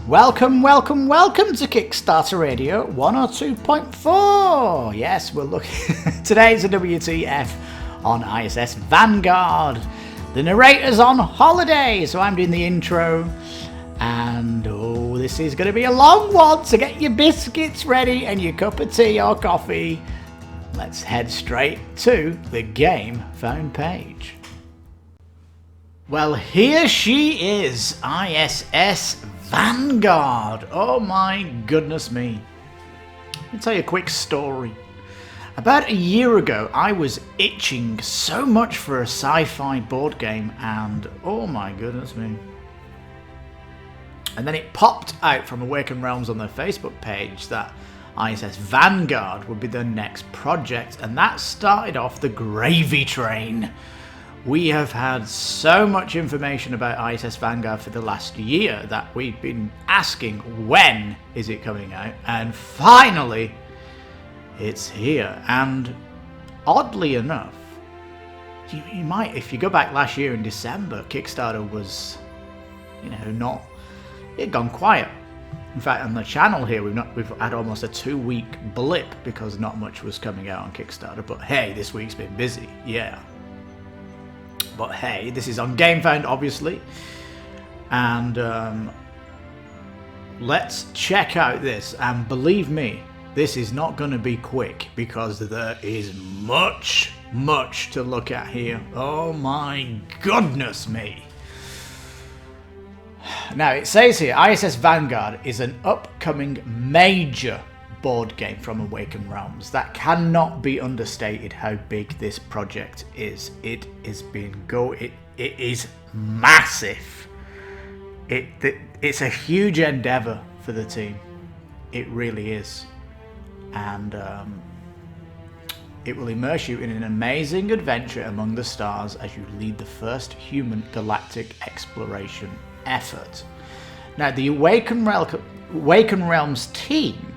Welcome to Kickstarter Radio 102.4. Yes, we're looking. Today's a WTF on ISS Vanguard. The narrator's on holiday, so I'm doing the intro. And this is going to be a long one, so get your biscuits ready and your cup of tea or coffee. Let's head straight to the Gamefound page. Well, here she is, ISS Vanguard. Oh my goodness me. Let me tell you a quick story. About a year ago, I was itching so much for a sci-fi board game, and oh my goodness me. And then it popped out from Awakened Realms on their Facebook page that ISS Vanguard would be their next project, and that started off the gravy train. We have had so much information about ISS Vanguard for the last year that we've been asking, when is it coming out? And finally, it's here. And oddly enough, you might, if you go back last year in December, Kickstarter was, it had gone quiet. In fact, on the channel here, we've had almost a 2-week blip because not much was coming out on Kickstarter. But hey, this week's been busy, yeah. But hey, this is on Gamefound, obviously. And let's check out this. And believe me, this is not going to be quick because there is much to look at here. Oh my goodness me. Now, it says here, ISS Vanguard is an upcoming major board game from Awakened Realms. That cannot be understated how big this project is. It is it is massive. It's a huge endeavor for the team. It really is. And it will immerse you in an amazing adventure among the stars as you lead the first human galactic exploration effort. Now, the Awakened Realms team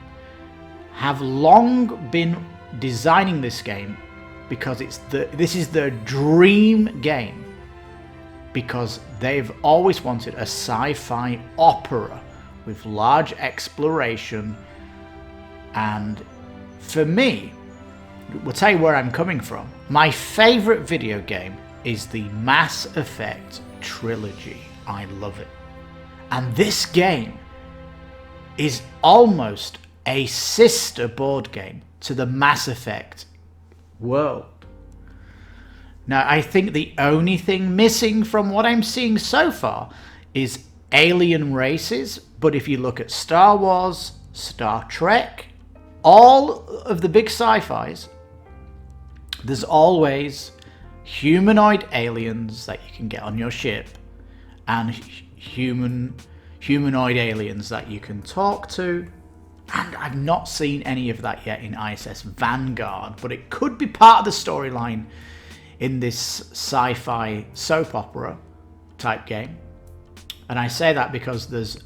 have long been designing this game because this is their dream game, because they've always wanted a sci-fi opera with large exploration. And for me, we'll tell you where I'm coming from. My favorite video game is the Mass Effect trilogy. I love it. And this game is almost a sister board game to the Mass Effect world. Now, I think the only thing missing from what I'm seeing so far is alien races, but if you look at Star Wars, Star Trek, all of the big sci-fis, there's always humanoid aliens that you can get on your ship and humanoid aliens that you can talk to. And I've not seen any of that yet in ISS Vanguard, but it could be part of the storyline in this sci-fi soap opera type game. And I say that because there's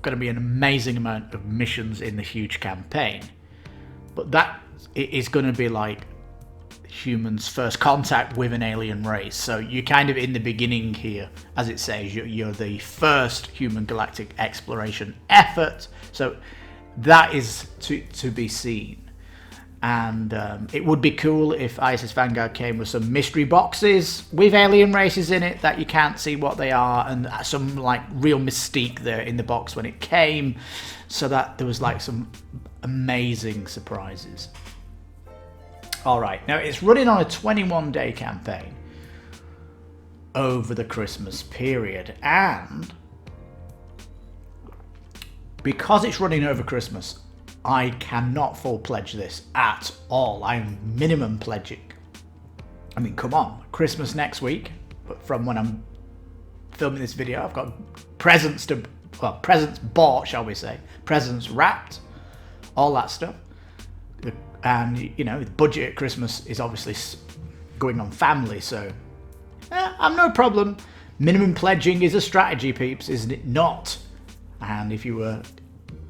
going to be an amazing amount of missions in the huge campaign. But that is going to be like humans' first contact with an alien race. So you're kind of in the beginning here, as it says, you're the first human galactic exploration effort. So that is to be seen. And it would be cool if ISS Vanguard came with some mystery boxes with alien races in it that you can't see what they are, and some like real mystique there in the box when it came, so that there was like some amazing surprises. Alright, now it's running on a 21-day campaign over the Christmas period, and because it's running over Christmas, I cannot full pledge this at all. I'm minimum pledging. I mean, come on, Christmas next week, but from when I'm filming this video, I've got presents bought, shall we say, presents wrapped, all that stuff. And, the budget at Christmas is obviously going on family, so I'm no problem. Minimum pledging is a strategy, peeps, isn't it not? And if you were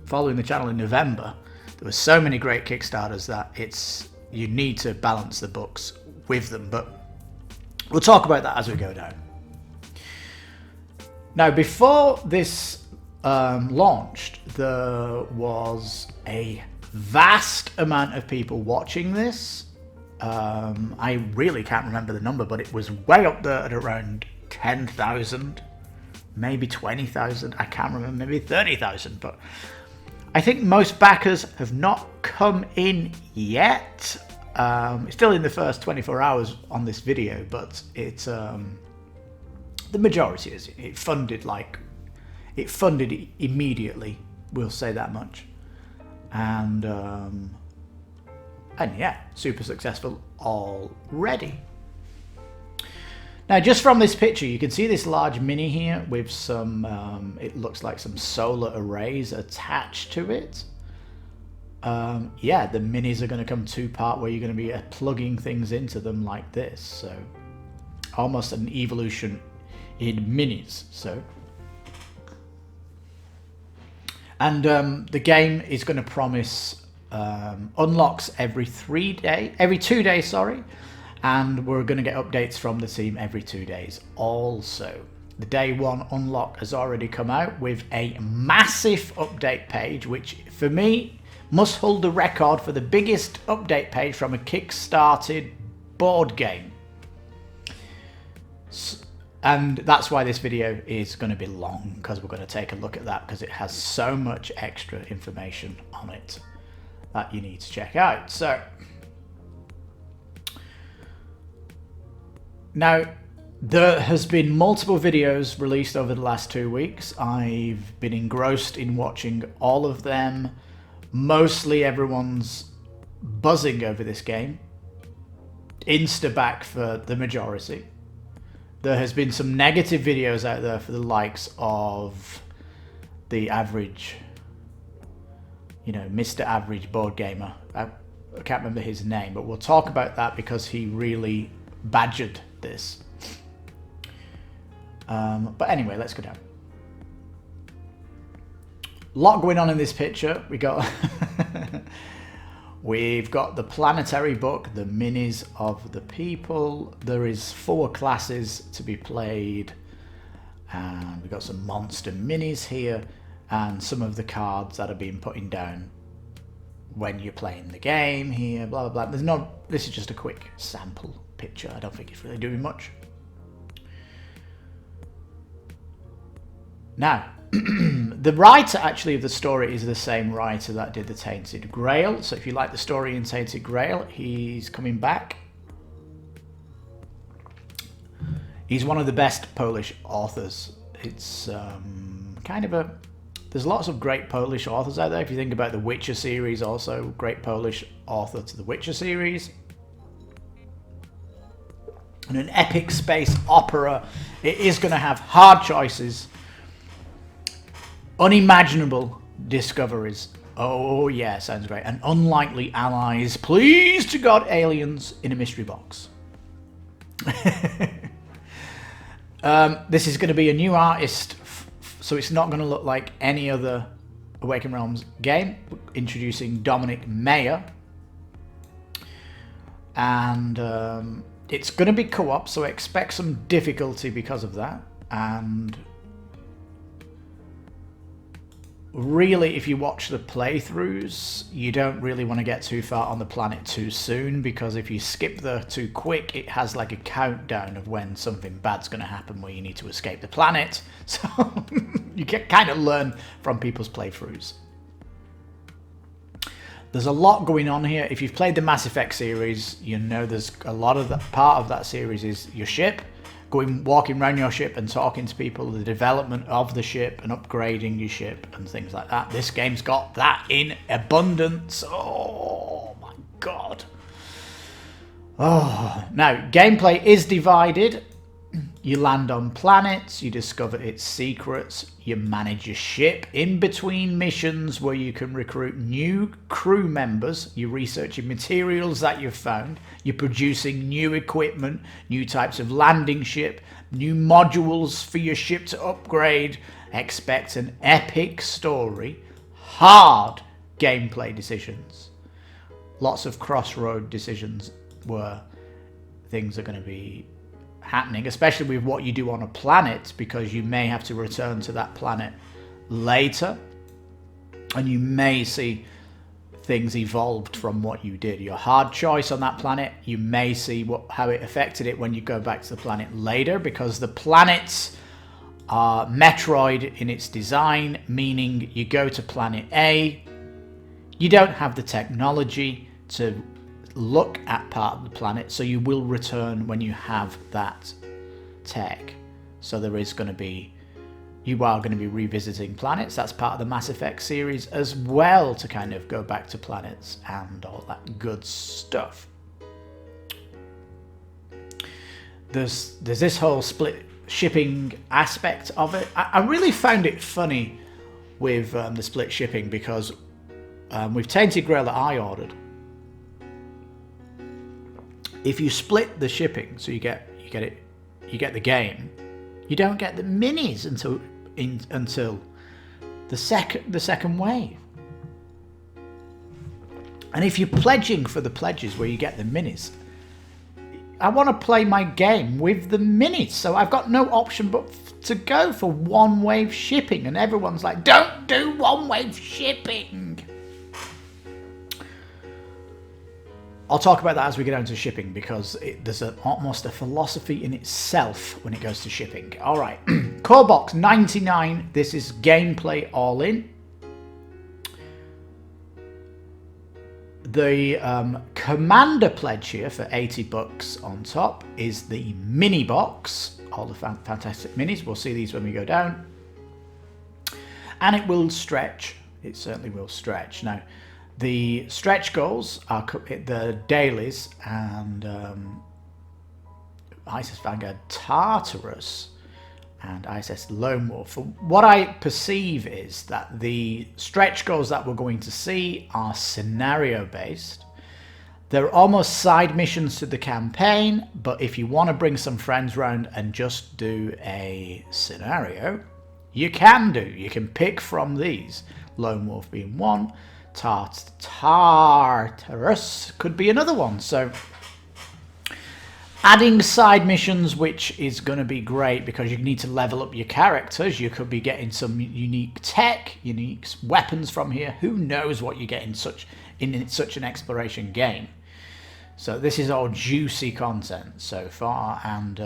following the channel in November, there were so many great Kickstarters that you need to balance the books with them, but we'll talk about that as we go down. Now, before this launched, there was a vast amount of people watching this. I really can't remember the number, but it was way up there at around 10,000, maybe 20,000. I can't remember, maybe 30,000. But I think most backers have not come in yet. It's still in the first 24 hours on this video, but it's the majority is. It funded immediately. We'll say that much. And yeah, super successful already. Now, just from this picture, you can see this large mini here with some, it looks like some solar arrays attached to it. Yeah, the minis are going to come two-part where you're going to be plugging things into them like this. So, almost an evolution in minis. So, and the game is going to promise unlocks every 2 days, sorry, and we're going to get updates from the team every 2 days. Also, the day one unlock has already come out with a massive update page, which for me must hold the record for the biggest update page from a kickstarted board game. And that's why this video is going to be long, because we're going to take a look at that, because it has so much extra information on it that you need to check out. So now, there has been multiple videos released over the last 2 weeks. I've been engrossed in watching all of them. Mostly everyone's buzzing over this game. Insta-back for the majority. There has been some negative videos out there for the likes of the average, you know, Mr. Average Board Gamer. I can't remember his name, but we'll talk about that because he really badgered this. But anyway, let's go down. Lot going on in this picture. We've got the Planetary book, the minis of the people. There is 4 classes to be played, and we've got some monster minis here, and some of the cards that are being put down when you're playing the game here. Blah blah blah. This is just a quick sample picture. I don't think it's really doing much. Now, the writer actually of the story is the same writer that did the Tainted Grail. So if you like the story in Tainted Grail, he's coming back. He's one of the best Polish authors. It's kind of a... There's lots of great Polish authors out there. If you think about the Witcher series, also great Polish author to the Witcher series. And an epic space opera. It is going to have hard choices. Unimaginable discoveries. Oh yeah, sounds great. And unlikely allies. Please to God, aliens in a mystery box. This is going to be a new artist, so it's not going to look like any other Awakened Realms game. Introducing Dominic Mayer. And it's going to be co-op, so expect some difficulty because of that. And really, if you watch the playthroughs, you don't really want to get too far on the planet too soon, because if you skip there too quick, it has like a countdown of when something bad's going to happen where you need to escape the planet. So you can kind of learn from people's playthroughs. There's a lot going on here. If you've played the Mass Effect series, you know there's a lot of that. Part of that series is your ship. Walking around your ship and talking to people, the development of the ship and upgrading your ship and things like that. This game's got that in abundance. Oh my god. Oh, now gameplay is divided. You land on planets, you discover its secrets, you manage your ship in between missions where you can recruit new crew members, you're researching materials that you've found, you're producing new equipment, new types of landing ship, new modules for your ship to upgrade. Expect an epic story, hard gameplay decisions, lots of crossroad decisions where things are going to be happening, especially with what you do on a planet, because you may have to return to that planet later, and you may see things evolved from what you did. Your hard choice on that planet, you may see how it affected it when you go back to the planet later, because the planets are Metroid in its design, meaning you go to planet A, you don't have the technology to look at part of the planet, so you will return when you have that tech. So there is going to be, you are going to be revisiting planets. That's part of the Mass Effect series as well, to kind of go back to planets and all that good stuff. There's this whole split shipping aspect of it. I really found it funny with the split shipping, because with Tainted Grail that I ordered, if you split the shipping, so you get the game, you don't get the minis until the second wave. And if you're pledging for the pledges where you get the minis, I want to play my game with the minis, so I've got no option but to go for one wave shipping, and everyone's like, don't do one wave shipping. I'll talk about that as we get down to shipping, because there's almost a philosophy in itself when it goes to shipping. All right, core box 99. This is gameplay all in. The commander pledge here for $80 on top is the mini box. All the fantastic minis. We'll see these when we go down, and it will stretch. It certainly will stretch. Now, the stretch goals are the dailies and ISS Vanguard Tartarus and ISS Lone Wolf. What I perceive is that the stretch goals that we're going to see are scenario based. They're almost side missions to the campaign, but if you want to bring some friends around and just do a scenario, you can do. You can pick from these, Lone Wolf being one. Tartarus could be another one. So adding side missions, which is going to be great because you need to level up your characters. You could be getting some unique tech, unique weapons from here. Who knows what you get in such an exploration game. So this is all juicy content so far, and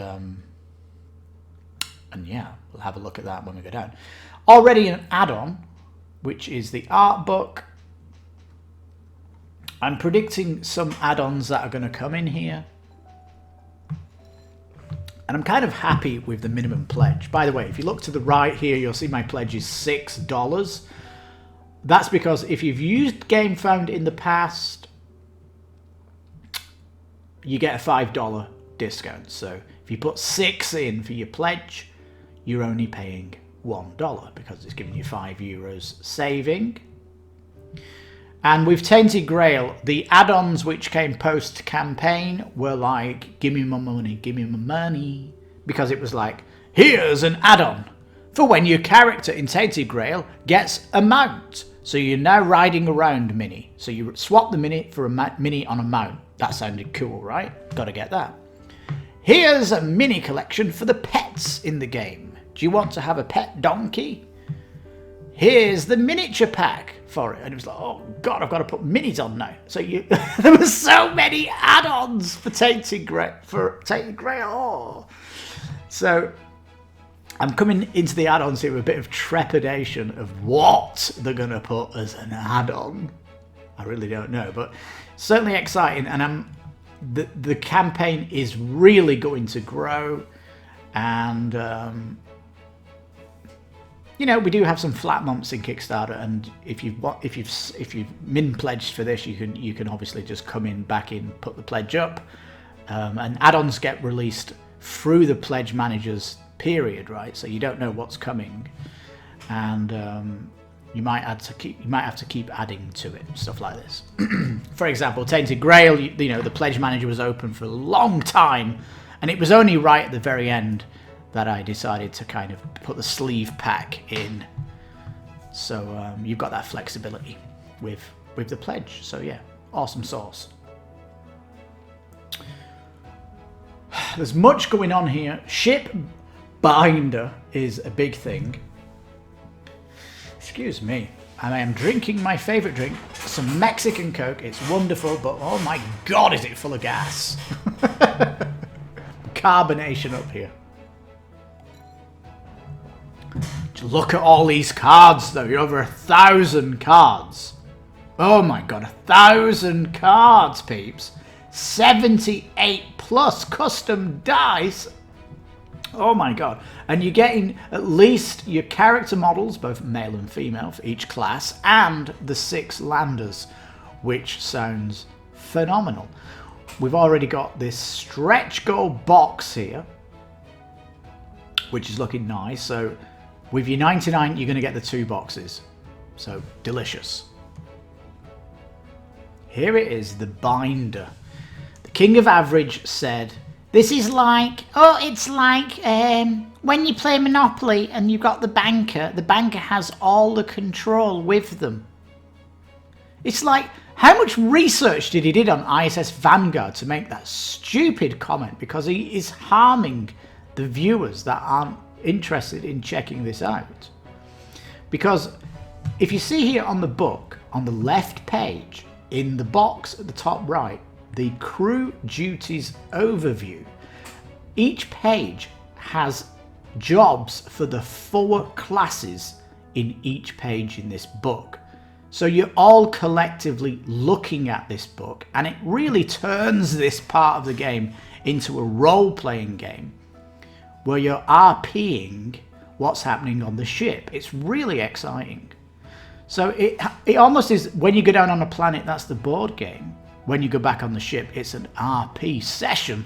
yeah, we'll have a look at that when we go down. Already an add-on, which is the art book. I'm predicting some add-ons that are going to come in here. And I'm kind of happy with the minimum pledge. By the way, if you look to the right here, you'll see my pledge is $6. That's because if you've used Gamefound in the past, you get a $5 discount. So if you put 6 in for your pledge, you're only paying $1 because it's giving you €5 saving. And with Tainted Grail, the add-ons which came post-campaign were like, give me my money. Because it was like, here's an add-on for when your character in Tainted Grail gets a mount. So you're now riding around Mini. So you swap the Mini for a Mini on a mount. That sounded cool, right? Got to get that. Here's a Mini collection for the pets in the game. Do you want to have a pet donkey? Here's the miniature pack for it. And it was like, oh God, I've got to put minis on now. So there were so many add-ons for Tainted Grail. Oh. So I'm coming into the add-ons here with a bit of trepidation of what they're going to put as an add-on. I really don't know, but certainly exciting. And the campaign is really going to grow. And you know, we do have some flat months in Kickstarter, and if you've min pledged for this, you can obviously just come in, back in, put the pledge up, and add-ons get released through the pledge manager's period, right? So you don't know what's coming, and you might have to keep adding to it, stuff like this. For example, Tainted Grail, you know, the pledge manager was open for a long time, and it was only right at the very end that I decided to kind of put the sleeve pack in. So you've got that flexibility with the pledge. So yeah, awesome sauce. There's much going on here. Ship binder is a big thing. Excuse me. I am drinking my favourite drink, some Mexican Coke. It's wonderful, but oh my god, is it full of gas. Carbonation up here. Look at all these cards, though. You're over 1,000 cards. Oh my god, 1,000 cards, peeps. 78 plus custom dice. Oh my god. And you're getting at least your character models, both male and female, for each class, and the 6 landers, which sounds phenomenal. We've already got this stretch goal box here, which is looking nice. So with your 99, you're going to get the 2 boxes. So delicious. Here it is, the binder. The King of Average said, this is like, it's like when you play Monopoly and you've got the banker has all the control with them. It's like, how much research did he did on ISS Vanguard to make that stupid comment? Because he is harming the viewers that aren't interested in checking this out. Because if you see here on the book, on the left page, in the box at the top right, the crew duties overview, each page has jobs for the 4 classes in each page in this book. So you're all collectively looking at this book, and it really turns this part of the game into a role-playing game where you're RPing what's happening on the ship. It's really exciting. So it almost is, when you go down on a planet, that's the board game. When you go back on the ship, it's an RP session.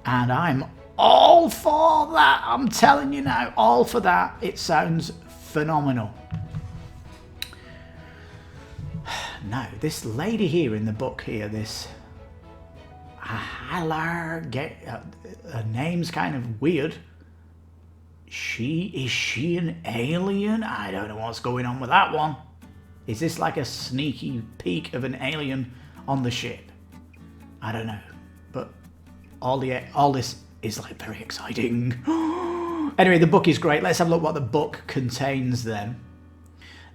And I'm all for that. I'm telling you now, all for that. It sounds phenomenal. Now, this lady here in the book here, this her name's kind of weird. Is she an alien? I don't know what's going on with that one. Is this like a sneaky peek of an alien on the ship? I don't know. But all this is like very exciting. Anyway, the book is great. Let's have a look what the book contains then.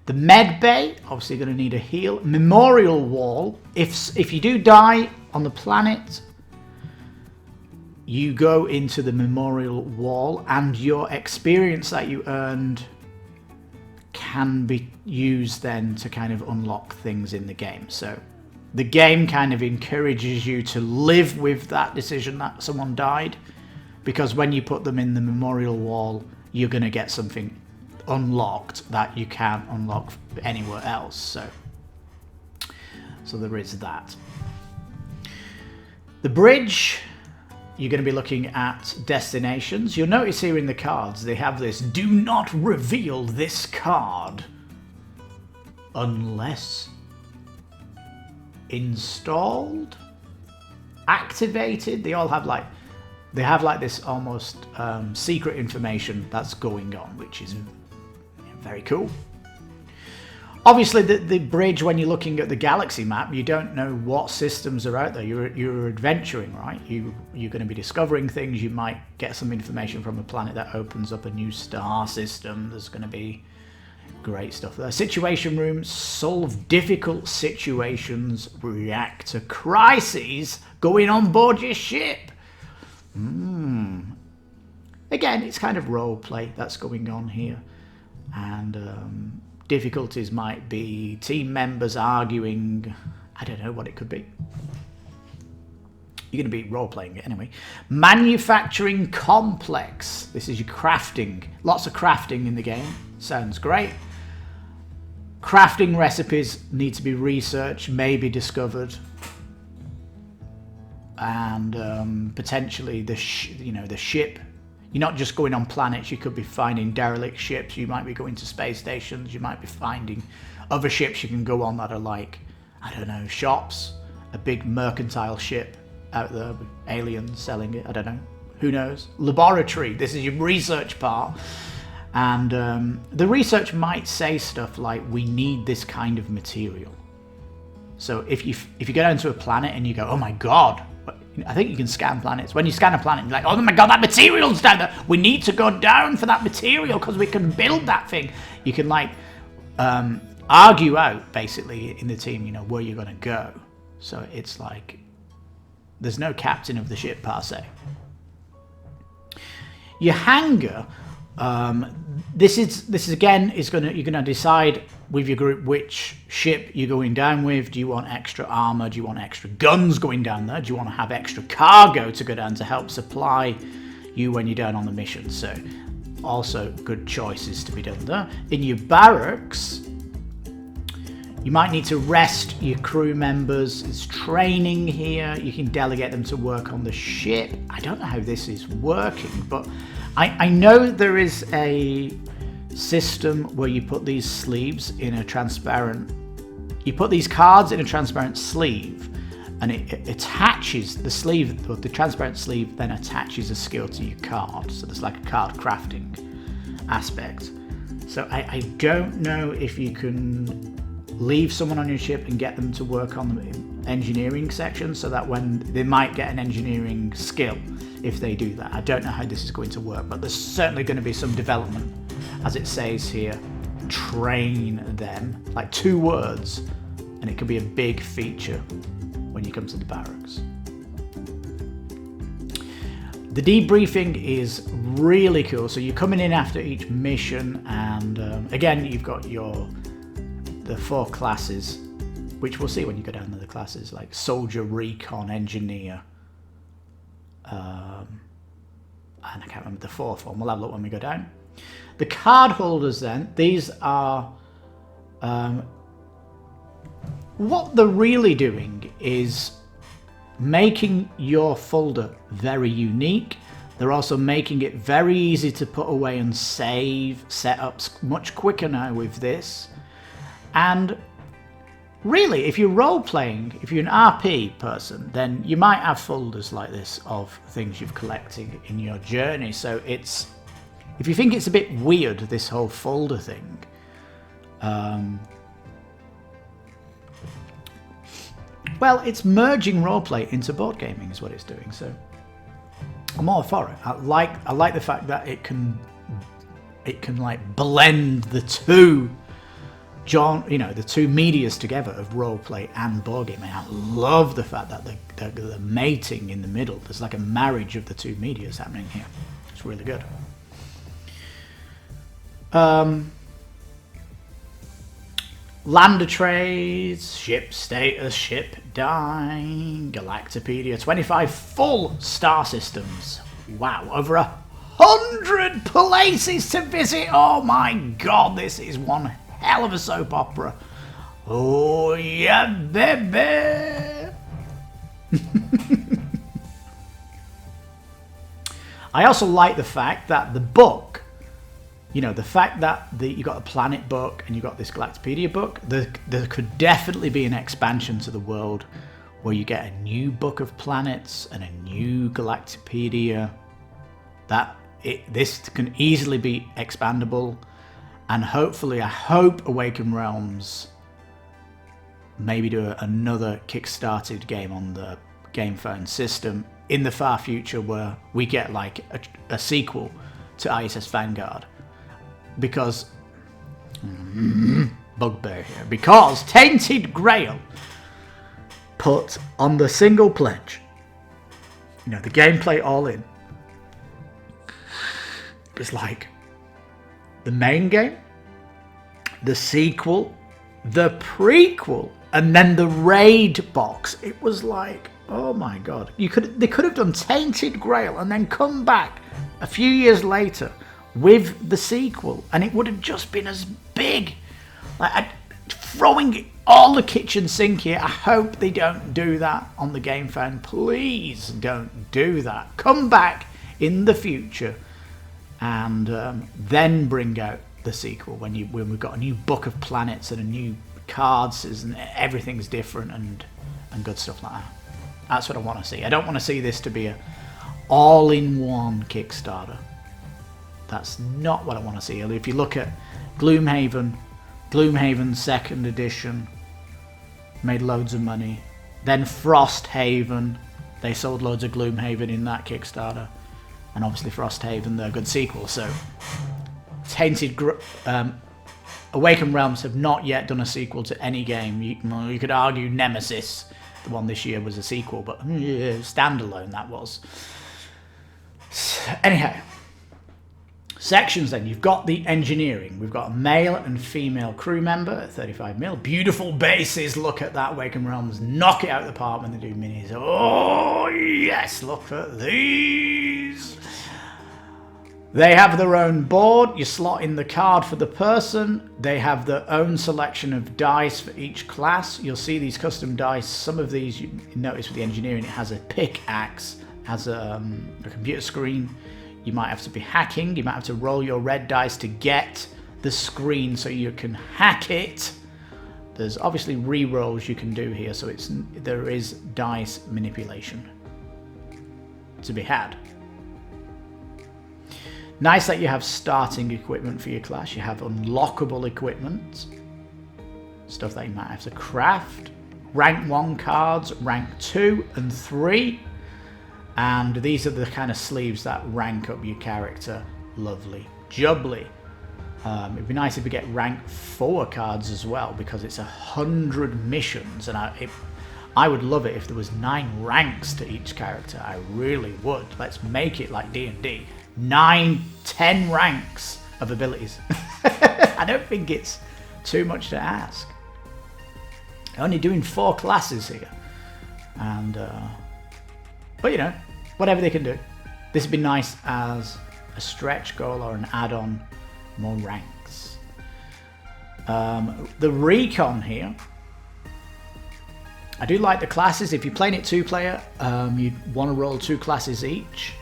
The med bay, obviously going to need a heal. Memorial wall. If you do die on the planet, you go into the memorial wall, and your experience that you earned can be used then to kind of unlock things in the game. So the game kind of encourages you to live with that decision that someone died, because when you put them in the memorial wall, you're going to get something unlocked that you can't unlock anywhere else. So there is that. The bridge, you're going to be looking at destinations. You'll notice here in the cards they have this, do not reveal this card unless installed, activated. They all have like this almost secret information that's going on, which is very cool. Obviously, the bridge, when you're looking at the galaxy map, you don't know what systems are out there. You're adventuring, right? You're going to be discovering things. You might get some information from a planet that opens up a new star system. There's going to be great stuff there. Situation rooms, solve difficult situations, react to crises going on board your ship. Again, it's kind of role play that's going on here. And difficulties might be team members arguing. I don't know what it could be. You're going to be role-playing it anyway. Manufacturing complex. This is your crafting. Lots of crafting in the game. Sounds great. Crafting recipes need to be researched, maybe discovered. And potentially the ship. You're not just going on planets, you could be finding derelict ships, you might be going to space stations, you might be finding other ships you can go on that are like, I don't know, shops, a big mercantile ship out there with aliens selling it, I don't know, who knows. Laboratory, this is your research part, and the research might say stuff like, we need this kind of material. So if you go down to a planet and you go, oh my god, I think you can scan planets. When you scan a planet, you're like, oh my god, that material's down there. We need to go down for that material because we can build that thing. You can like argue out basically in the team, you know, where you're going to go. So it's like there's no captain of the ship per se. Your hangar, this is again is you're gonna decide with your group which ship you're going down with. Do you want extra armor? Do you want extra guns going down there? Do you want to have extra cargo to go down to help supply you when you're down on the mission? So also good choices to be done there. In your barracks, you might need to rest your crew members. There's training here. You can delegate them to work on the ship. I don't know how this is working, but I know there is a system where you put these sleeves in a transparent... You put these cards in a transparent sleeve, and it attaches the sleeve, or the transparent sleeve then attaches a skill to your card. So there's like a card crafting aspect. So I don't know if you can leave someone on your ship and get them to work on the engineering section, so that when they might get an engineering skill if they do that. I don't know how this is going to work, but there's certainly going to be some development. As it says here, train them, like 2 words, and it could be a big feature when you come to the barracks. The debriefing is really cool. So you're coming in after each mission, and again, you've got the 4 classes, which we'll see when you go down to the classes, like soldier, recon, engineer, and I can't remember the 4th one. We'll have a look when we go down. The card holders then, these are what they're really doing is making your folder very unique. They're also making it very easy to put away and save setups much quicker now with this. And really, if you're role-playing, if you're an RP person, then you might have folders like this of things you've collected in your journey. So it's, if you think it's a bit weird, this whole folder thing, well, it's merging roleplay into board gaming is what it's doing. So I'm all for it. I like the fact that it can like blend the two the two medias together of roleplay and board gaming. I love the fact that the mating in the middle. There's like a marriage of the two medias happening here. It's really good. Lander trades, ship status, ship dying, Galactopedia, 25 full star systems. Wow, over 100 places to visit. Oh my god, this is one hell of a soap opera. Oh yeah, baby. I also like the fact that the book, the fact that you got a planet book and you got this Galactopedia book, there could definitely be an expansion to the world where you get a new book of planets and a new Galactopedia. This can easily be expandable. And hopefully, I hope Awaken Realms maybe do another kickstarted game on the Gamefound system in the far future, where we get like a sequel to ISS Vanguard. Because bugbear here. Because Tainted Grail put on the single pledge, the gameplay all in. It's like the main game, the sequel, the prequel, and then the raid box. It was like, oh my god. They could have done Tainted Grail and then come back a few years later with the sequel, and it would have just been as big. Like, throwing all the kitchen sink here. I hope they don't do that on the Gamefound. Please don't do that. Come back in the future and then bring out the sequel when we've got a new book of planets and a new cards and everything's different and good stuff like that. That's what I want to see. I don't want to see this to be a all-in-one Kickstarter. That's not what I want to see. If you look at Gloomhaven 2nd edition made loads of money. Then Frosthaven, they sold loads of Gloomhaven in that Kickstarter. And obviously Frosthaven, they're a good sequel. So Tainted Awakened Realms have not yet done a sequel to any game. You could argue Nemesis, the one this year, was a sequel, but standalone that was. Anyhow, sections then. You've got the engineering. We've got a male and female crew member at 35mm. Beautiful bases. Look at that. Awakened Realms knock it out of the park when they do minis. Oh, yes. Look at these. They have their own board. You slot in the card for the person. They have their own selection of dice for each class. You'll see these custom dice. Some of these, you notice with the engineering, it has a pickaxe, has a computer screen. You might have to be hacking. You might have to roll your red dice to get the screen so you can hack it. There's obviously re-rolls you can do here, so there is dice manipulation to be had. Nice that you have starting equipment for your class. You have unlockable equipment, stuff that you might have to craft. Rank 1 cards, rank 2 and 3. And these are the kind of sleeves that rank up your character. Lovely jubbly. It'd be nice if we get rank 4 cards as well, because it's 100 missions, and I would love it if there was 9 ranks to each character. I really would. Let's make it like D&D. 9, 10 ranks of abilities. I don't think it's too much to ask. Only doing 4 classes here, and but you know, whatever they can do. This would be nice as a stretch goal or an add-on, more ranks. The recon here, I do like the classes. If you're playing it 2-player, you'd want to roll 2 classes each.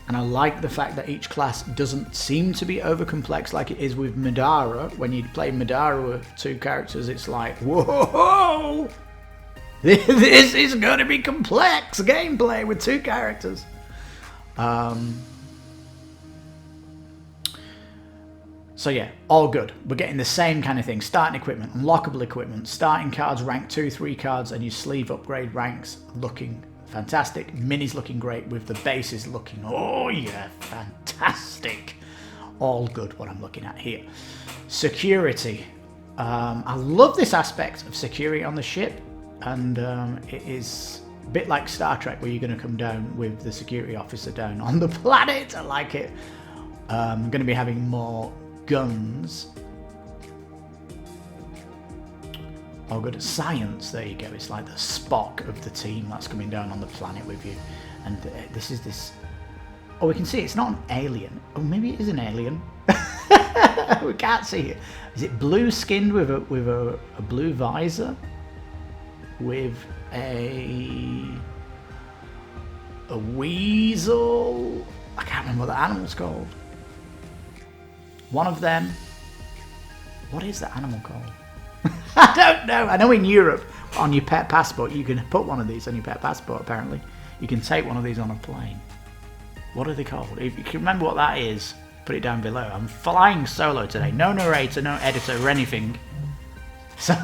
And I like the fact that each class doesn't seem to be over complex like it is with Madara. When you play Madara with 2 characters, it's like, whoa! This is going to be complex gameplay with 2 characters. So yeah, all good. We're getting the same kind of thing. Starting equipment, unlockable equipment, starting cards, rank 2, 3 cards, and your sleeve upgrade ranks looking fantastic. Minis looking great with the bases looking, oh yeah, fantastic. All good what I'm looking at here. Security. I love this aspect of security on the ship, and it is a bit like Star Trek, where you're going to come down with the security officer down on the planet. I like it. I'm going to be having more guns. Oh, good at science. There you go. It's like the Spock of the team that's coming down on the planet with you. And this is this. Oh, we can see it's not an alien. Oh, maybe it is an alien. We can't see it. Is it blue skinned with a blue visor? With a weasel? I can't remember what the animal's called. One of them. What is that animal called? I don't know. I know in Europe, on your pet passport, you can put one of these on your pet passport, apparently. You can take one of these on a plane. What are they called? If you can remember what that is, put it down below. I'm flying solo today. No narrator, no editor or anything. So,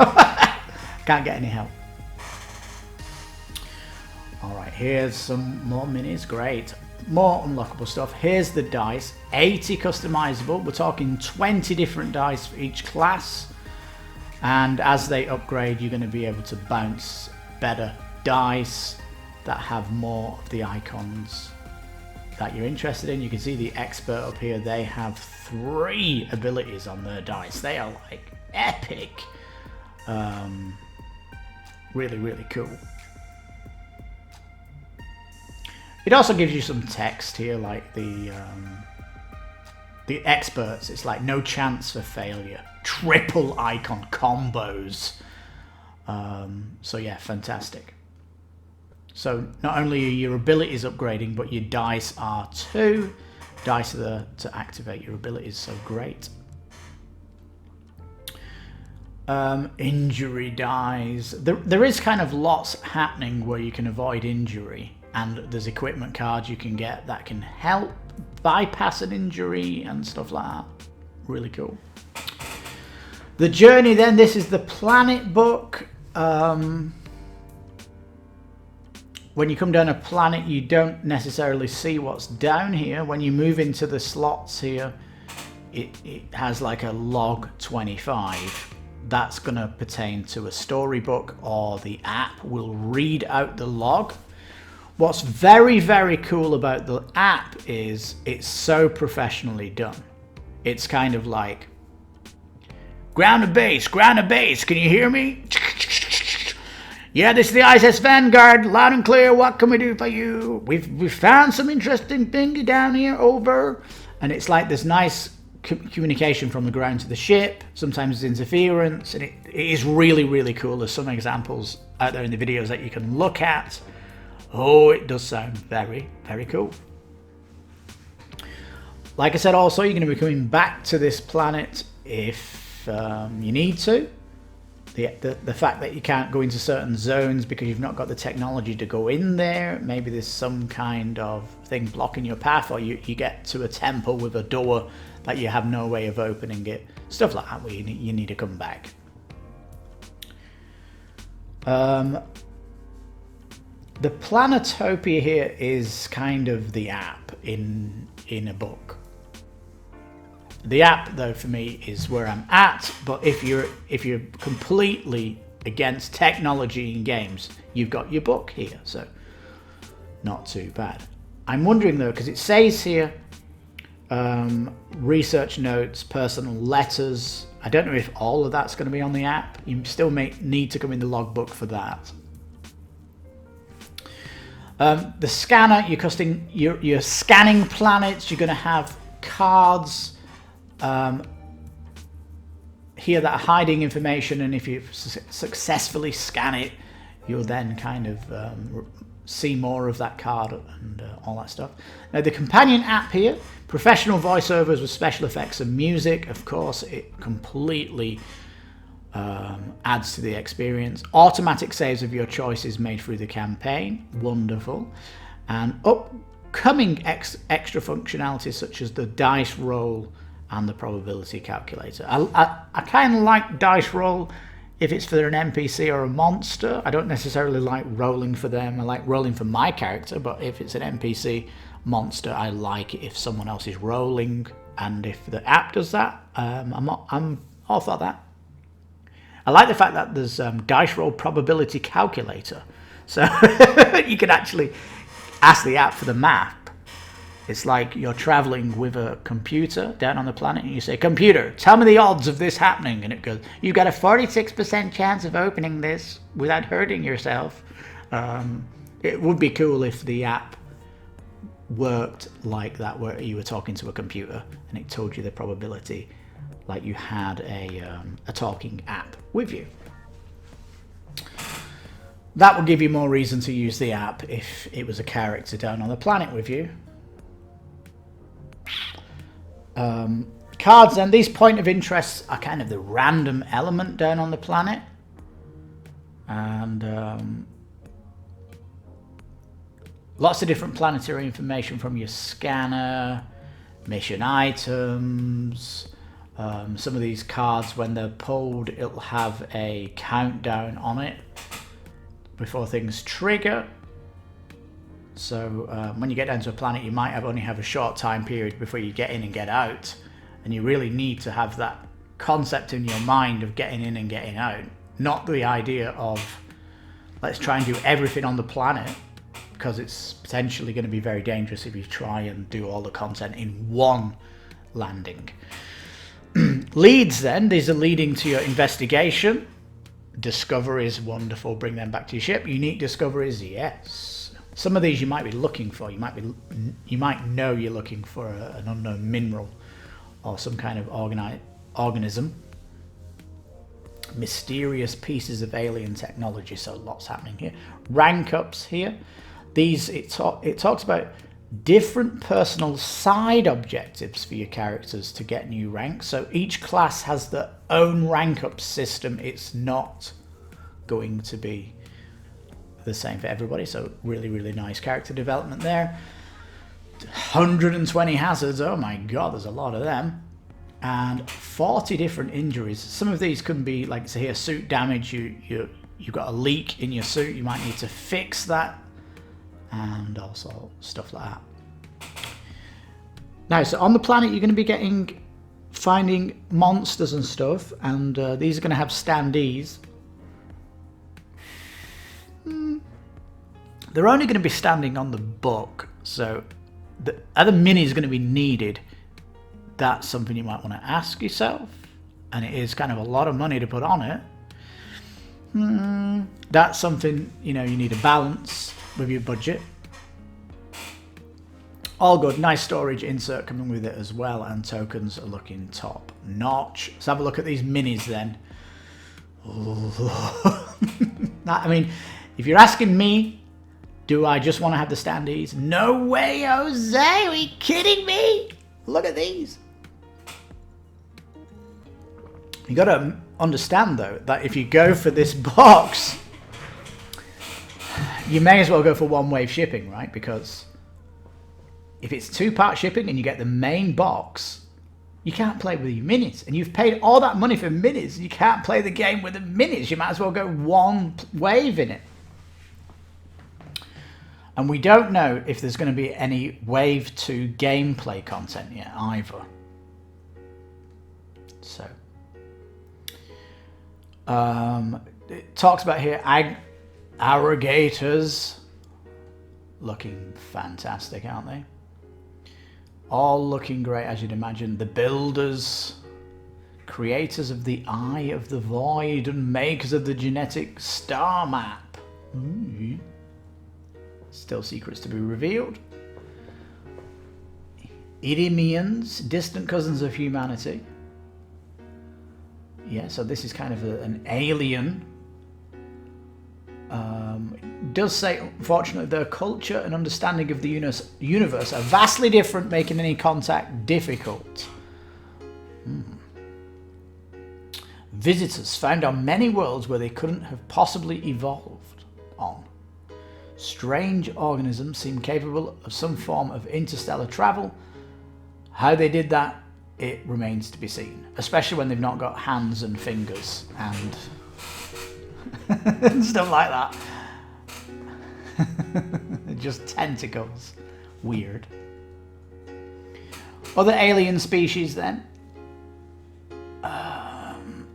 can't get any help. Alright, here's some more minis. Great. More unlockable stuff. Here's the dice. 80 customizable. We're talking 20 different dice for each class. And as they upgrade, you're going to be able to bounce better dice that have more of the icons that you're interested in. You can see the expert up here. They have 3 abilities on their dice. They are like epic. Really, really cool. It also gives you some text here, like the experts. It's like no chance for failure. Triple icon combos. So yeah, fantastic. So not only are your abilities upgrading, but your dice are too. Dice are there to activate your abilities, so great. Injury dies. There is kind of lots happening where you can avoid injury, and there's equipment cards you can get that can help bypass an injury and stuff like that. Really cool. The journey then, this is the planet book. When you come down a planet, you don't necessarily see what's down here. When you move into the slots here, it has like a log 25. That's going to pertain to a storybook, or the app will read out the log. What's very, very cool about the app is it's so professionally done. It's kind of like, ground and base, can you hear me? Yeah, this is the ISS Vanguard, loud and clear, what can we do for you? We've found some interesting thing down here, over. And it's like this nice communication from the ground to the ship. Sometimes there's interference, and it is really, really cool. There's some examples out there in the videos that you can look at. Oh, it does sound very, very cool. Like I said, also, you're going to be coming back to this planet if you need to. The fact that you can't go into certain zones because you've not got the technology to go in there. Maybe there's some kind of thing blocking your path, or you get to a temple with a door that you have no way of opening it. Stuff like that where you need to come back. The Planetopia here is kind of the app in a book. The app, though, for me is where I'm at. But if you're completely against technology in games, you've got your book here, so not too bad. I'm wondering though, because it says here, research notes, personal letters. I don't know if all of that's going to be on the app. You still may need to come in the logbook for that. The scanner, you're scanning planets. You're going to have cards here that are hiding information, and if you successfully scan it, you'll then kind of see more of that card and all that stuff. Now the companion app here, professional voiceovers with special effects and music. Of course, it completely adds to the experience. Automatic saves of your choices made through the campaign. Wonderful. And upcoming extra functionalities such as the dice roll and the probability calculator. I kind of like dice roll if it's for an NPC or a monster. I don't necessarily like rolling for them. I like rolling for my character, but if it's an NPC monster, I like it if someone else is rolling, and if the app does that, I'm all for that. I like the fact that there's dice roll probability calculator, so you can actually ask the app for the map. It's like you're traveling with a computer down on the planet, and you say, computer, tell me the odds of this happening. And it goes, you've got a 46% chance of opening this without hurting yourself. It would be cool if the app worked like that, where you were talking to a computer and it told you the probability, like you had a talking app with you. That would give you more reason to use the app if it was a character down on the planet with you. Cards, and these point of interests are kind of the random element down on the planet, and lots of different planetary information from your scanner, mission items. Some of these cards, when they're pulled, it'll have a countdown on it before things trigger. So when you get down to a planet, you might only have a short time period before you get in and get out, and you really need to have that concept in your mind of getting in and getting out, not the idea of let's try and do everything on the planet, because it's potentially going to be very dangerous if you try and do all the content in one landing. Leads, then, these are leading to your investigation. Discoveries, wonderful, bring them back to your ship. Unique discoveries, yes. Some of these you might be looking for. You might know you're looking for an unknown mineral or some kind of organism. Mysterious pieces of alien technology. So lots happening here. Rank ups here. These it talks about different personal side objectives for your characters to get new ranks. So each class has their own rank up system. It's not going to be the same for everybody, so really, really nice character development there. 120 hazards, oh my god, there's a lot of them. And 40 different injuries. Some of these can be, like say here, suit damage. You've got a leak in your suit, you might need to fix that, and also stuff like that. Now, so on the planet, you're going to be getting finding monsters and stuff, and these are going to have standees. They're only going to be standing on the book, so are the minis going to be needed? That's something you might want to ask yourself, and it is kind of a lot of money to put on it. That's something, you know, you need a balance with your budget. All good. Nice storage insert coming with it as well, and tokens are looking top notch. Let's have a look at these minis then. I mean, if you're asking me, do I just want to have the standees? No way, Jose! Are you kidding me? Look at these. You got to understand though that if you go for this box, you may as well go for one wave shipping, right? Because if it's 2-part shipping and you get the main box, you can't play with your minis. And you've paid all that money for minis. You can't play the game with the minis. You might as well go one wave in it. And we don't know if there's going to be any Wave 2 gameplay content yet either. So, it talks about here arrogators. Looking fantastic, aren't they? All looking great, as you'd imagine. The builders, creators of the Eye of the Void, and makers of the genetic star map. Ooh. Still secrets to be revealed. Idymians, distant cousins of humanity. Yeah, so this is kind of an alien. It does say, unfortunately, their culture and understanding of the universe are vastly different, making any contact difficult. Visitors found on many worlds where they couldn't have possibly evolved on. Strange organisms seem capable of some form of interstellar travel. How they did that, it remains to be seen, especially when they've not got hands and fingers and stuff like that. Just tentacles. Weird. Other alien species then.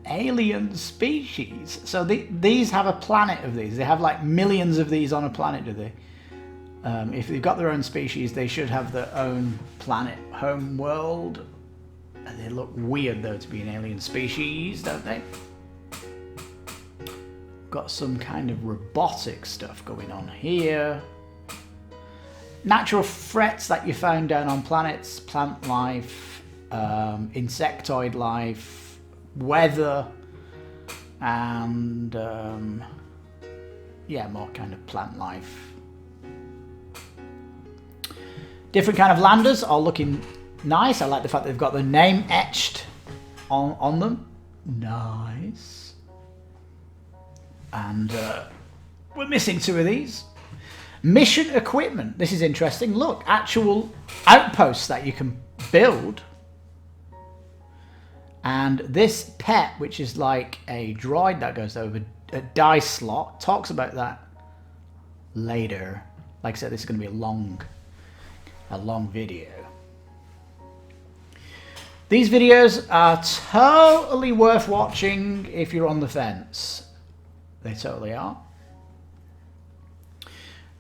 Alien species. So these have a planet of these. They have like millions of these on a planet, do they? If they've got their own species, they should have their own planet, home world. And they look weird though to be an alien species, don't they? Got some kind of robotic stuff going on here. Natural threats that you found down on planets, plant life, insectoid life, weather, and yeah, more kind of plant life. Different kind of landers are looking nice. I like the fact they've got the name etched on them. Nice. And we're missing 2 of these. Mission equipment. This is interesting. Look, actual outposts that you can build. And this pet, which is like a droid that goes over a dice slot, talks about that later. Like I said, this is going to be a long video. These videos are totally worth watching if you're on the fence. They totally are.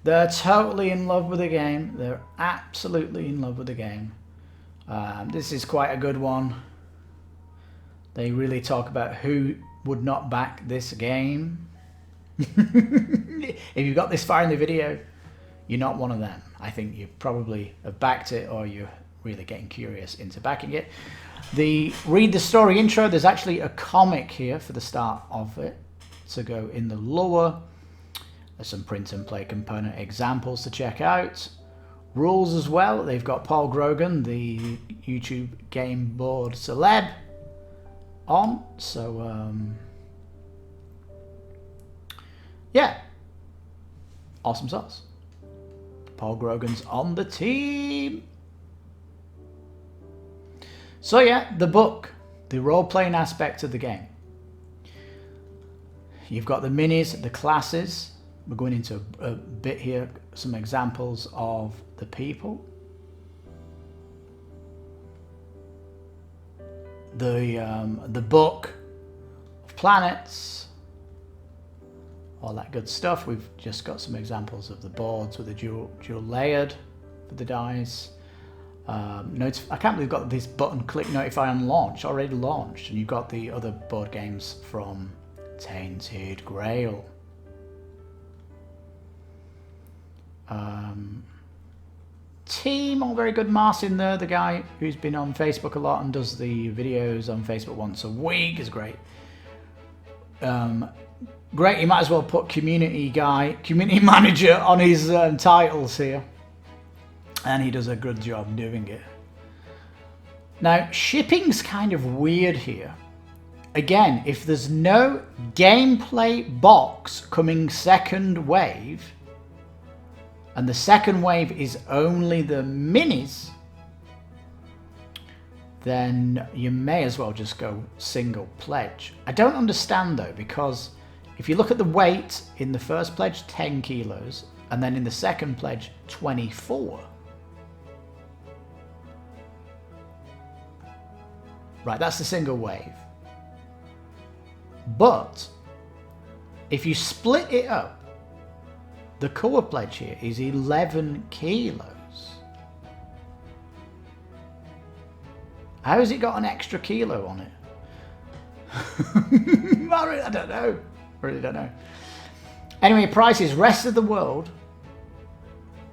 They're totally in love with the game. They're absolutely in love with the game. This is quite a good one. They really talk about who would not back this game. If you've got this far in the video, you're not one of them. I think you probably have backed it, or you're really getting curious into backing it. Read the story intro. There's actually a comic here for the start of it to go in the lower. There's some print and play component examples to check out. Rules as well. They've got Paul Grogan, the YouTube game board celeb, on. So yeah, awesome sauce. Paul Grogan's on the team. So yeah, the book, the role-playing aspect of the game. You've got the minis, the classes. We're going into a bit here, some examples of the people. the book of planets, all that good stuff. We've just got some examples of the boards with the dual layered for the dice. I can't believe we've got this button, click notify on launch, already launched, and you've got the other board games from Tainted Grail. Team, all very good. Martin there, the guy who's been on Facebook a lot and does the videos on Facebook once a week, is great. Great, you might as well put community manager on his titles here. And he does a good job doing it. Now, shipping's kind of weird here. Again, if there's no gameplay box coming second wave, and the second wave is only the minis, then you may as well just go single pledge. I don't understand though, because if you look at the weight in the first pledge, 10 kilos, and then in the second pledge, 24. Right, that's the single wave. But if you split it up, the core pledge here is 11 kilos. How has it got an extra kilo on it? I don't know. I really don't know. Anyway, price is rest of the world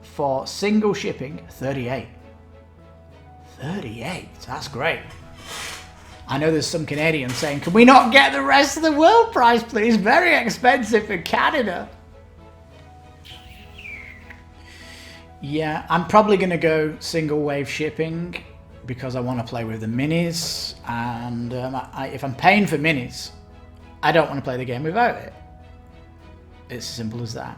for single shipping, 38. 38, that's great. I know there's some Canadians saying, can we not get the rest of the world price, please? Very expensive for Canada. Yeah, I'm probably going to go single wave shipping because I want to play with the minis. And if I'm paying for minis, I don't want to play the game without it. It's as simple as that.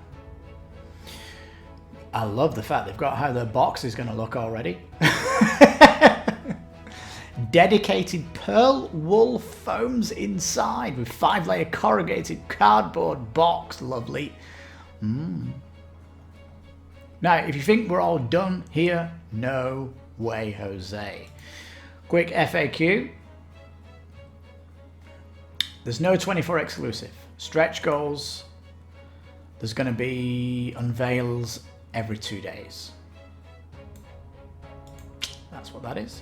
I love the fact they've got how the box is going to look already. Dedicated pearl wool foams inside with 5-layer corrugated cardboard box. Lovely. Now, if you think we're all done here, no way, Jose. Quick FAQ. There's no 24 exclusive. Stretch goals. There's going to be unveils every 2 days. That's what that is.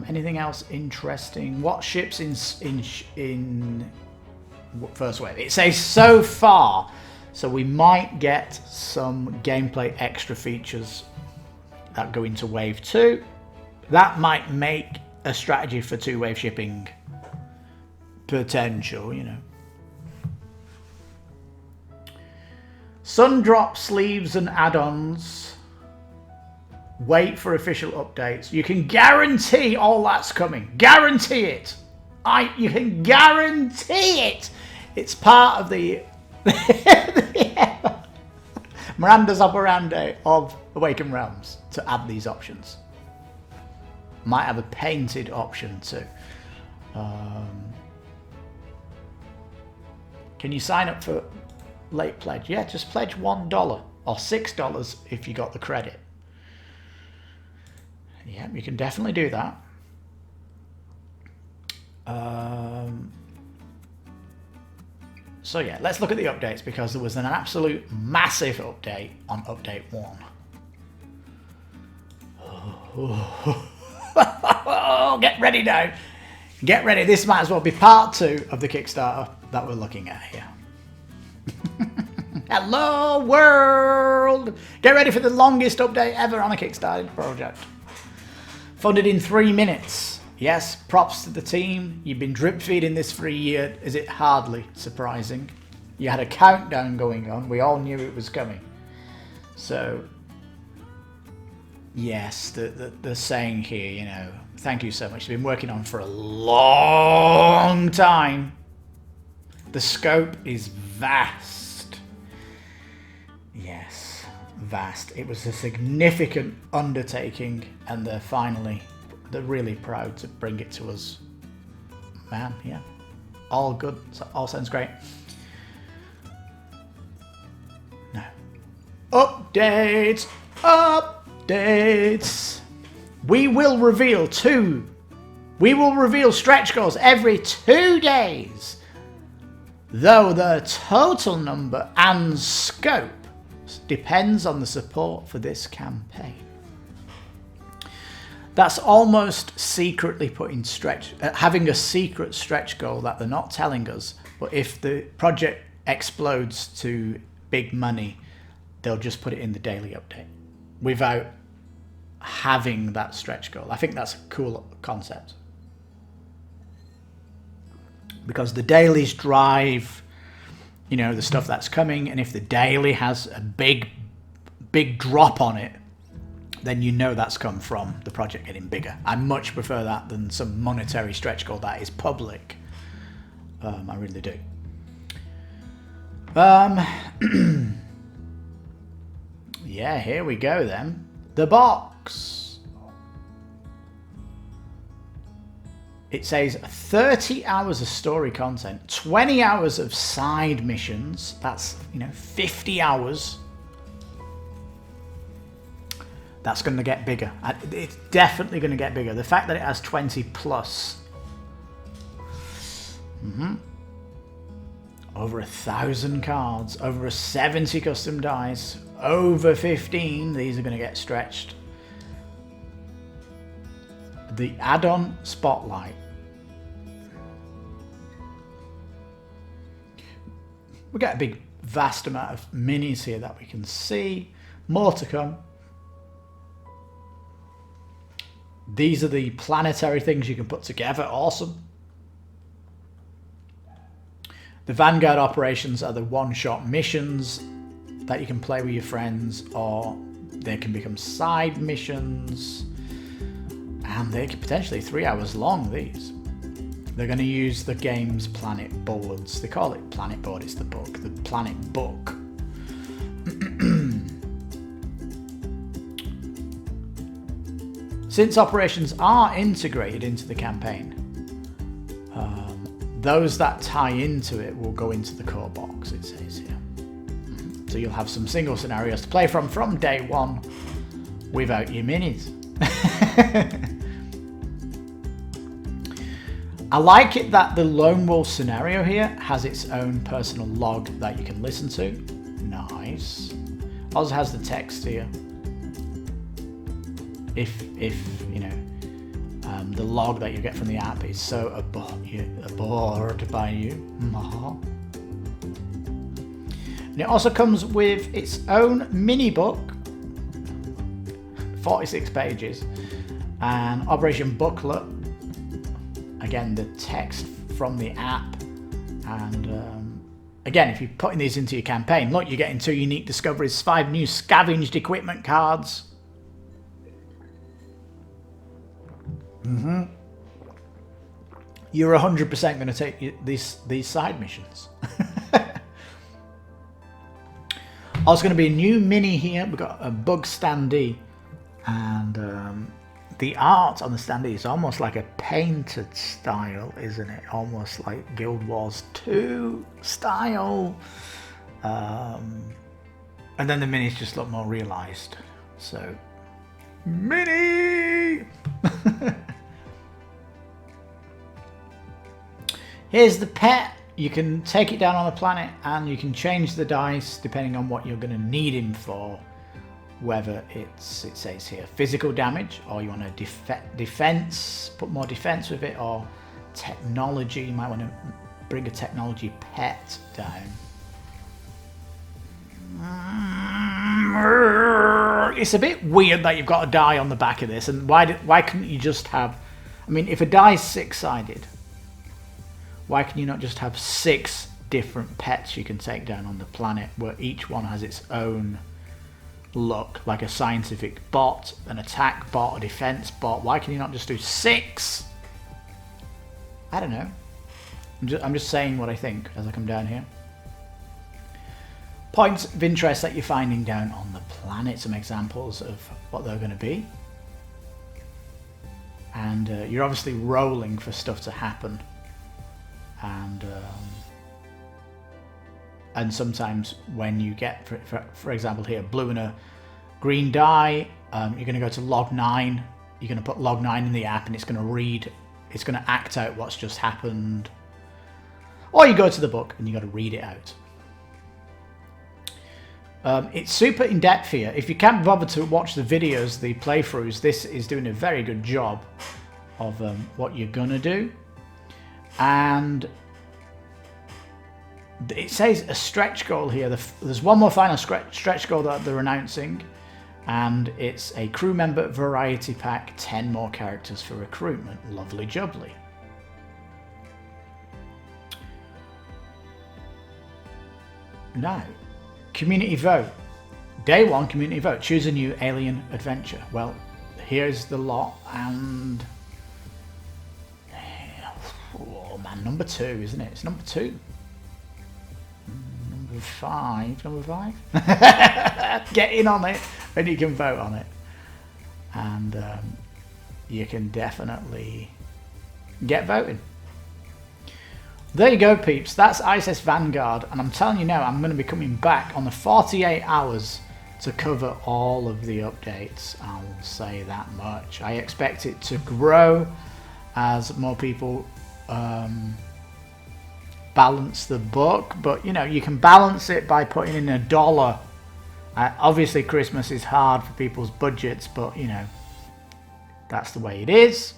Anything else interesting? What ships in first wave? It says so far, so we might get some gameplay extra features that go into wave 2. That might make a strategy for 2-wave shipping potential, you know. Sundrop sleeves and add-ons. Wait for official updates. You can guarantee all that's coming. Guarantee it. You can guarantee it. It's part of the Miranda's operandi of Awakened Realms to add these options. Might have a painted option too. Can you sign up for late pledge? Yeah, just pledge $1 or $6 if you got the credit. Yeah, you can definitely do that. So yeah, let's look at the updates because there was an absolute massive update on update 1. Oh, get ready now. Get ready. This might as well be part 2 of the Kickstarter that we're looking at here. Hello world! Get ready for the longest update ever on a Kickstarter project. Funded in 3 minutes. Yes, props to the team. You've been drip feeding this for a year. Is it hardly surprising? You had a countdown going on. We all knew it was coming. So, yes, the saying here, you know, thank you so much. You've been working on for a long time. The scope is vast. Yes. Vast. It was a significant undertaking, and they're really proud to bring it to us. Man, yeah, all good. So all sounds great. Now, updates. We will reveal 2 We will reveal stretch goals every 2 days, though the total number and scope depends on the support for this campaign. That's almost secretly putting having a secret stretch goal that they're not telling us, but if the project explodes to big money, they'll just put it in the daily update without having that stretch goal. I think that's a cool concept, because the dailies drive, you know, the stuff that's coming, and if the daily has a big drop on it, then you know that's come from the project getting bigger. I much prefer that than some monetary stretch goal that is public. I really do. Yeah, here we go then. The box. It says 30 hours of story content, 20 hours of side missions. That's, you know, 50 hours. That's going to get bigger. It's definitely going to get bigger. The fact that it has 20 plus. Over 1,000 cards, over 70 custom dice, over 15. These are going to get stretched. The add-on spotlight. We got a big, vast amount of minis here that we can see. More to come. These are the planetary things you can put together. Awesome. The Vanguard operations are the one-shot missions that you can play with your friends, or they can become side missions, and they can potentially 3 hours long, these. They're going to use the game's planet boards. They call it planet board, it's the book, the planet book. Since operations are integrated into the campaign, those that tie into it will go into the core box, it says here. So you'll have some single scenarios to play from day one without your minis. I like it that the Lone Wolf scenario here has its own personal log that you can listen to. Nice. Also has the text here. If you know, the log that you get from the app is so abhorred by you. And it also comes with its own mini book, 46 pages, and operation booklet. Again, the text from the app, and again, if you're putting these into your campaign, look, you're getting 2 unique discoveries, 5 new scavenged equipment cards. You're 100% going to take these side missions. Also going to be a new mini here. We've got a bug standee, and the art on the standee is almost like a painted style, isn't it? Almost like Guild Wars 2 style. And then the minis just look more realised. So, mini! Here's the pet. You can take it down on the planet and you can change the dice depending on what you're going to need him for. Whether it says here physical damage, or you want to defense, put more defense with it, or technology. You might want to bring a technology pet down. It's a bit weird that you've got a die on the back of this, and why couldn't you just have? I mean, if a die is 6-sided, why can you not just have 6 different pets you can take down on the planet, where each one has its own look, like a scientific bot, an attack bot, a defense bot? Why can you not just do 6? I don't know. I'm just saying what I think as I come down here. Points of interest that you're finding down on the planet, some examples of what they're going to be. And you're obviously rolling for stuff to happen. And sometimes when you get, for example here, blue and a green die, you're going to go to log 9. You're going to put log 9 in the app, and it's going to read it's going to act out what's just happened. Or you go to the book and you got to read it out. It's super in-depth here. If you can't bother to watch the videos, the playthroughs, this is doing a very good job of what you're going to do. And it says a stretch goal here. There's one more final stretch goal that they're announcing. And it's a crew member variety pack, 10 more characters for recruitment. Lovely jubbly. Now, community vote. Day 1, community vote. Choose a new alien adventure. Well, here's the lot, and oh man, number 2, isn't it? It's number 2. Number 5. Number 5. Get in on it, and you can vote on it, and you can definitely get voting. There you go, peeps. That's ISS Vanguard, and I'm telling you now, I'm going to be coming back on the 48 hours to cover all of the updates. I'll say that much. I expect it to grow as more people balance the book, but you know, you can balance it by putting in $1. Obviously, Christmas is hard for people's budgets, but you know, that's the way it is.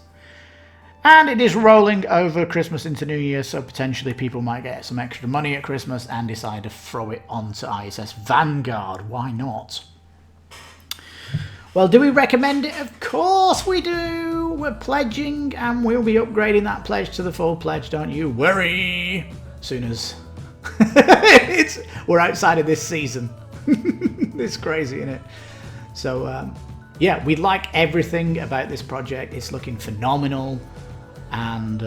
And it is rolling over Christmas into New Year, so potentially people might get some extra money at Christmas and decide to throw it onto ISS Vanguard. Why not? Well, do we recommend it? Of course we do. We're pledging, and we'll be upgrading that pledge to the full pledge, don't you worry. As soon as we're outside of this season. It's crazy, isn't it? So, yeah, we like everything about this project. It's looking phenomenal. And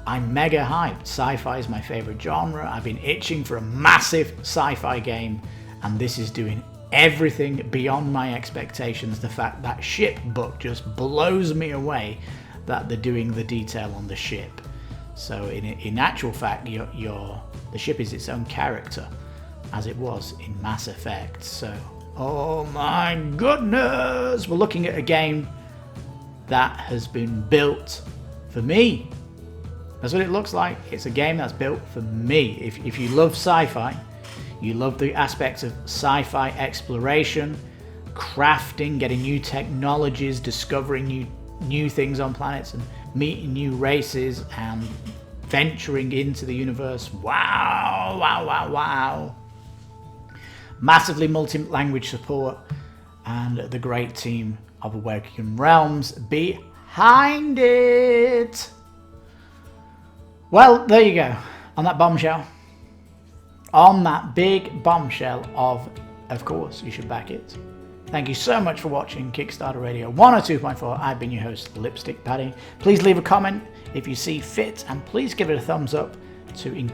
I'm mega hyped. Sci-fi is my favorite genre. I've been itching for a massive sci-fi game, and this is doing everything beyond my expectations. The fact that ship book just blows me away that they're doing the detail on the ship. So in actual fact, the ship is its own character, as it was in Mass Effect. So, oh my goodness, we're looking at a game that has been built for me. That's what it looks like. It's a game that's built for me. If you love sci-fi, you love the aspects of sci-fi exploration, crafting, getting new technologies, discovering new things on planets, and meeting new races, and venturing into the universe. Wow, wow, wow, wow. Massively multi-language support, and the great team of Awakening Realms behind it. Well, there you go. On that bombshell. On that big bombshell of course, you should back it. Thank you so much for watching Kickstarter Radio 102.4. I've been your host, Lipstickpaddy. Please leave a comment if you see fit, and please give it a thumbs up to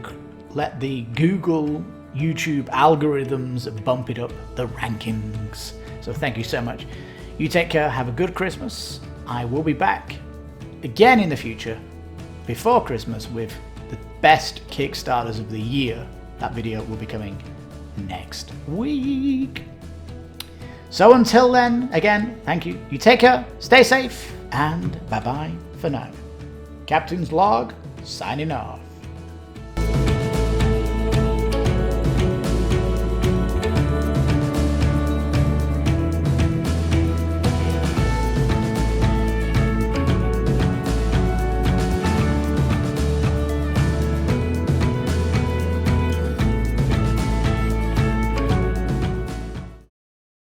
let the Google, YouTube algorithms bump it up the rankings. So thank you so much. You take care, have a good Christmas. I will be back again in the future, before Christmas, with the best Kickstarters of the year. That video will be coming next week. So until then, again, thank you. You take care, stay safe, and bye-bye for now. Captain's Log, signing off.